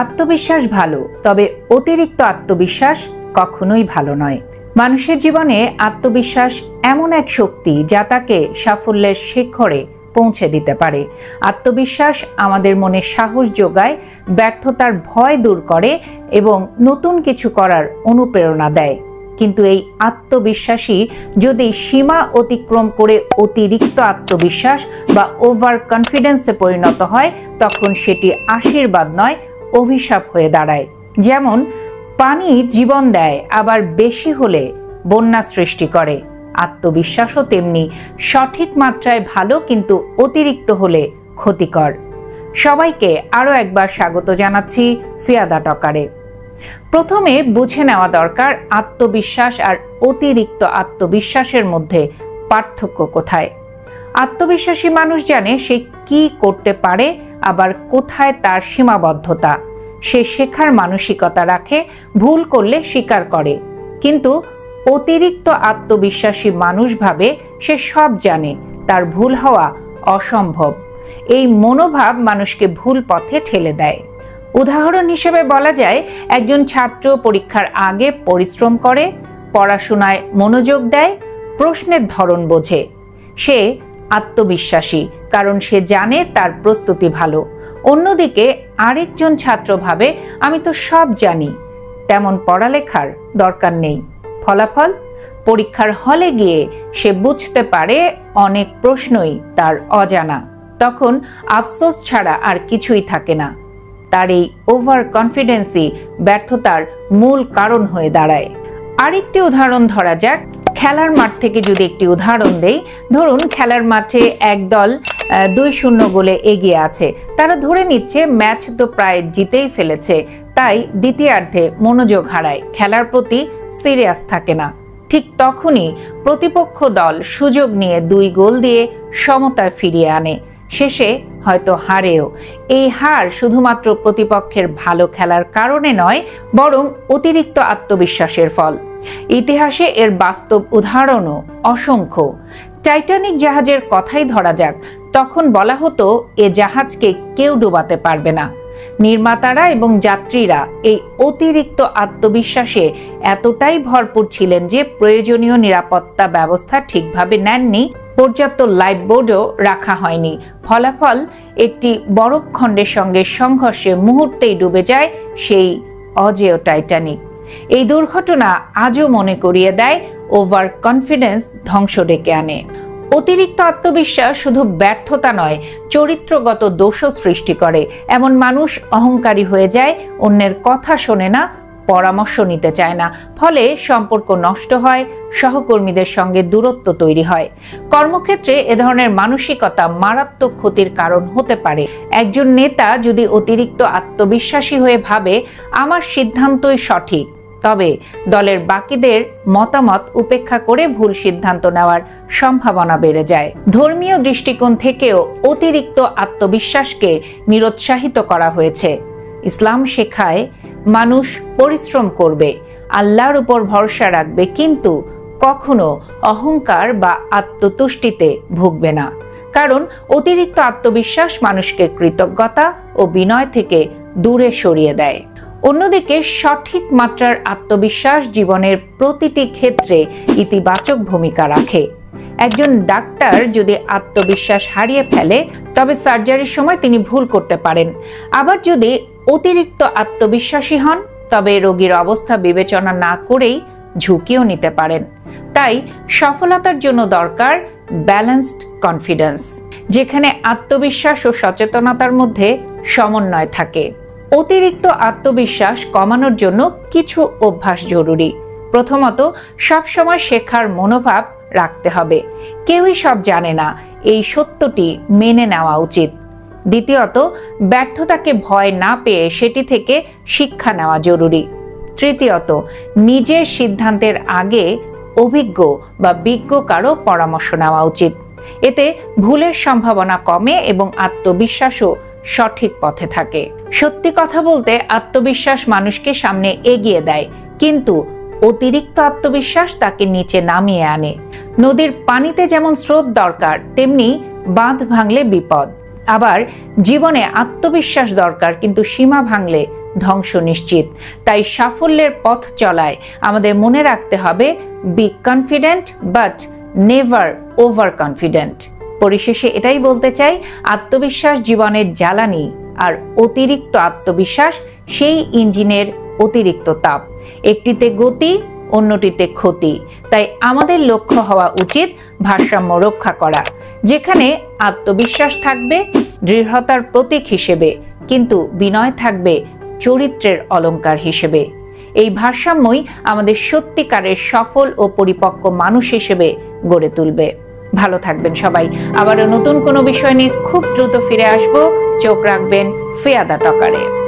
আত্মবিশ্বাস ভালো, তবে অতিরিক্ত আত্মবিশ্বাস কখনোই ভালো নয়। মানুষের জীবনে আত্মবিশ্বাস এমন এক শক্তি যা তাকে সাফল্যের শিখরে পৌঁছে দিতে পারে। আত্মবিশ্বাস আমাদের মনে সাহস যোগায়, ব্যর্থতার ভয় দূর করে এবং নতুন কিছু করার অনুপ্রেরণা দেয়। কিন্তু এই আত্মবিশ্বাসী যদি সীমা অতিক্রম করে অতিরিক্ত আত্মবিশ্বাস বা ওভার কনফিডেন্সে পরিণত হয়, তখন সেটি আশীর্বাদ নয়, অভিশাপ হয়ে দাঁড়ায়। যেমন পানি জীবন দেয়, আবার বেশি হলে বন্যা সৃষ্টি করে। আত্মবিশ্বাসও তেমনি সঠিক মাত্রায় ভালো, কিন্তু অতিরিক্ত হলে ক্ষতিকর। সবাইকে আরও একবার স্বাগত জানাচ্ছি ফিয়াদা টকারে। প্রথমে বুঝে নেওয়া দরকার আত্মবিশ্বাস আর অতিরিক্ত আত্মবিশ্বাসের মধ্যে পার্থক্য কোথায়। আত্মবিশ্বাসী মানুষ জানে সে কি করতে পারে, আবার কোথায় তার সীমাবদ্ধতা। সে শেখার মানসিকতা রাখে, ভুল করলে স্বীকার করে। কিন্তু অতিরিক্ত আত্মবিশ্বাসী মানুষ ভাবে সে সব জানে, তার ভুল হওয়া অসম্ভব। এই মনোভাব মানুষকে ভুল পথে ঠেলে দেয়। উদাহরণ হিসেবে বলা যায়, একজন ছাত্র পরীক্ষার আগে পরিশ্রম করে, পড়াশোনায় মনোযোগ দেয়, প্রশ্নের ধরন বোঝে। সে আত্মবিশ্বাসী, কারণ সে জানে তার প্রস্তুতি ভালো। অন্যদিকে আরেকজন ছাত্র ভাবে, আমি তো সব জানি, তেমন পড়ালেখার দরকার নেই। ফলাফল, পরীক্ষার হলে গিয়ে সে বুঝতে পারে অনেক প্রশ্নই তার অজানা। তখন আফসোস ছাড়া আর কিছুই থাকে না। তার এই ওভার কনফিডেন্সই ব্যর্থতার মূল কারণ হয়ে দাঁড়ায়। আরেকটি উদাহরণ ধরা যাক। খেলার মাঠ থেকে যদি একটি উদাহরণ দেই, ধরুন খেলার মাঠে এক দল 2-0 গোলে এগিয়ে আছে। তারা ধরে নিচ্ছে ম্যাচ তো প্রায় জিতেই ফেলেছে, তাই দ্বিতীয়ার্ধে মনোযোগ হারায়, খেলার প্রতি সিরিয়াস থাকে না। ঠিক তখনই প্রতিপক্ষ দল সুযোগ নিয়ে 2 গোল দিয়ে সমতায় ফিরিয়ে আনে। শেষে হয়তো হারেও। এই হার শুধুমাত্র প্রতিপক্ষের ভালো খেলার কারণে নয়, বরং অতিরিক্ত আত্মবিশ্বাসের ফল। ইতিহাসে এর বাস্তব উদাহরণও অসংখ্য। টাইটানিক জাহাজের কথাই ধরা যাক। তখন বলা হতো এ জাহাজকে কেউ ডুবাতে পারবে না। নির্মাতারা এবং যাত্রীরা এই অতিরিক্ত আত্মবিশ্বাসে এতটাই ভরপুর ছিলেন যে প্রয়োজনীয় নিরাপত্তা ব্যবস্থা ঠিকভাবে নেননি, পর্যাপ্ত লাইফ বোর্ডও রাখা হয়নি। ফলাফল, একটি বরফখণ্ডের সঙ্গে সংঘর্ষে মুহূর্তেই ডুবে যায় সেই অজেয় টাইটানিক। এই দুর্ঘটনা আজও মনে করিয়ে দেয় ওভার কনফিডেন্স ধ্বংস ডেকে আনে। অতিরিক্ত আত্মবিশ্বাস শুধু ব্যর্থতা নয়, চরিত্রগত দোষও সৃষ্টি করে। এমন মানুষ অহংকারী হয়ে যায়, অন্যের কথা শোনে না, পরামর্শ নিতে চায় না। ফলে সম্পর্ক নষ্ট হয়, সহকর্মীদের সঙ্গে দূরত্ব তৈরি হয়। কর্মক্ষেত্রে এ ধরনের মানসিকতা মারাত্মক ক্ষতির কারণ হতে পারে। একজন নেতা যদি অতিরিক্ত আত্মবিশ্বাসী হয়ে ভাবে আমার সিদ্ধান্তই সঠিক, তবে দলের বাকিদের মতামত উপেক্ষা করে ভুল সিদ্ধান্ত নেওয়ার সম্ভাবনা বেড়ে যায়। ধর্মীয় দৃষ্টিকোণ থেকেও অতিরিক্ত আত্মবিশ্বাসকে নিরুৎসাহিত করা হয়েছে। ইসলাম শেখায় মানুষ পরিশ্রম করবে, আল্লাহর উপর ভরসা রাখবে, কিন্তু কখনো অহংকার বা আত্মতুষ্টিতে ভুগবে না। কারণ অতিরিক্ত আত্মবিশ্বাস মানুষকে কৃতজ্ঞতা ও বিনয় থেকে দূরে সরিয়ে দেয়। অন্যদিকে সঠিক মাত্রার আত্মবিশ্বাস জীবনের প্রতিটি ক্ষেত্রে ইতিবাচক ভূমিকা রাখে। একজন ডাক্তার যদি আত্মবিশ্বাস হারিয়ে ফেলে, তবে সার্জারির সময় তিনি ভুল করতে পারেন। আবার যদি অতিরিক্ত আত্মবিশ্বাসী হন, তবে রোগীর অবস্থা বিবেচনা না করেই ঝুঁকিও নিতে পারেন। তাই সফলতার জন্য দরকার ব্যালেন্সড কনফিডেন্স, যেখানে আত্মবিশ্বাস ও সচেতনতার মধ্যে সমন্বয় থাকে। অতিরিক্ত আত্মবিশ্বাস কমানোর জন্য কিছু অভ্যাস জরুরি। প্রথমত, সবসময় শেখার মনোভাব রাখতে হবে। কেউই সব জানে না, এই সত্যটি মেনে নেওয়া উচিত। দ্বিতীয়ত, ব্যর্থতাকে ভয় না পেয়ে সেটি থেকে শিক্ষা নেওয়া জরুরি। তৃতীয়ত, নিজের সিদ্ধান্তের আগে অভিজ্ঞ বা বিজ্ঞ কারো পরামর্শ নেওয়া উচিত। এতে ভুলের সম্ভাবনা কমে এবং আত্মবিশ্বাসও সঠিক পথে থাকে। সত্যি কথা বলতে, আত্মবিশ্বাস মানুষকে সামনে এগিয়ে দেয়, কিন্তু অতিরিক্ত আত্মবিশ্বাস তাকে নিচে নামিয়ে আনে। নদীর পানিতে যেমন স্রোত দরকার, তেমনি বাঁধ ভাঙলে বিপদ। আবার জীবনে আত্মবিশ্বাস দরকার, কিন্তু সীমা ভাঙলে ধ্বংস নিশ্চিত। তাই সাফল্যের পথ চলায় আমাদের মনে রাখতে হবে, be confident but never over confident. পরিশেষে এটাই বলতে চাই, আত্মবিশ্বাস জীবনের জ্বালানি, আর অতিরিক্ত আত্মবিশ্বাস সেই ইঞ্জিনের অতিরিক্ত তাপ। একটিতে গতি, অন্যটিতে ক্ষতি। তাই আমাদের লক্ষ্য হওয়া উচিত ভারসাম্য রক্ষা করা, যেখানে আত্মবিশ্বাস থাকবে দৃঢ়তার প্রতীক হিসেবে, কিন্তু বিনয় থাকবে চরিত্রের অলংকার হিসেবে। এই ভারসাম্যই আমাদের সত্যিকারের সফল ও পরিপক্ক মানুষ হিসেবে গড়ে তুলবে। ভালো থাকবেন সবাই। আবারও নতুন কোনো বিষয় নিয়ে খুব দ্রুত ফিরে আসবো। চোখ রাখবেন ফিয়াদা টকারে।